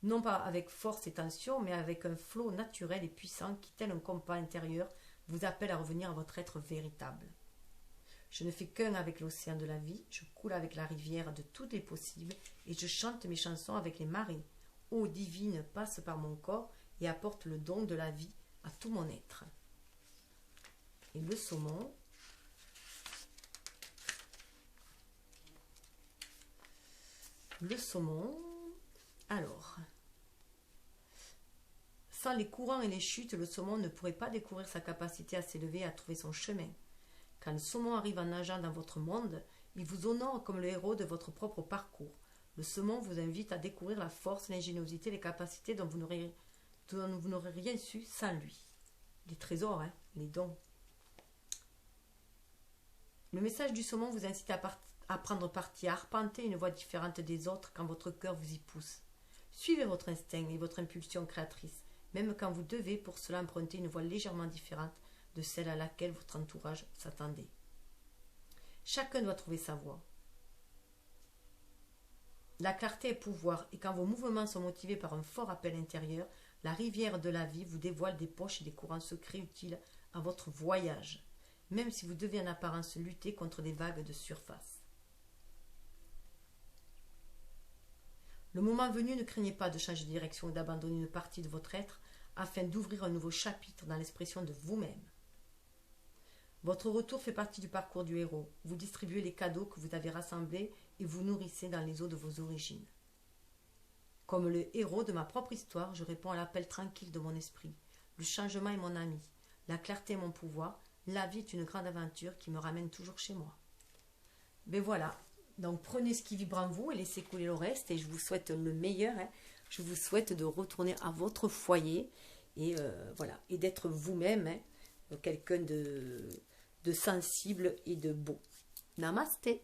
Non pas avec force et tension, mais avec un flot naturel et puissant qui, tel un compas intérieur, vous appelle à revenir à votre être véritable. Je ne fais qu'un avec l'océan de la vie, je coule avec la rivière de toutes les possibles et je chante mes chansons avec les marées. Eau divine passe par mon corps et apporte le don de la vie à tout mon être. Et le saumon. Le saumon, alors, sans les courants et les chutes, le saumon ne pourrait pas découvrir sa capacité à s'élever et à trouver son chemin. Quand le saumon arrive en nageant dans votre monde, il vous honore comme le héros de votre propre parcours. Le saumon vous invite à découvrir la force, l'ingéniosité, les capacités dont vous n'aurez rien su sans lui. Les trésors, les dons. Le message du saumon vous incite à prendre parti, à arpenter une voie différente des autres quand votre cœur vous y pousse. Suivez votre instinct et votre impulsion créatrice, même quand vous devez pour cela emprunter une voie légèrement différente de celle à laquelle votre entourage s'attendait. Chacun doit trouver sa voie. La clarté est pouvoir, et quand vos mouvements sont motivés par un fort appel intérieur, la rivière de la vie vous dévoile des poches et des courants secrets utiles à votre voyage, même si vous devez en apparence lutter contre des vagues de surface. Le moment venu, ne craignez pas de changer de direction ou d'abandonner une partie de votre être afin d'ouvrir un nouveau chapitre dans l'expression de vous-même. Votre retour fait partie du parcours du héros. Vous distribuez les cadeaux que vous avez rassemblés et vous nourrissez dans les eaux de vos origines. Comme le héros de ma propre histoire, je réponds à l'appel tranquille de mon esprit. Le changement est mon ami. La clarté est mon pouvoir. La vie est une grande aventure qui me ramène toujours chez moi. Ben voilà. Donc prenez ce qui vibre en vous et laissez couler le reste. Et je vous souhaite le meilleur. Je vous souhaite de retourner à votre foyer et voilà, et d'être vous-même quelqu'un de sensible et de beau. Namasté.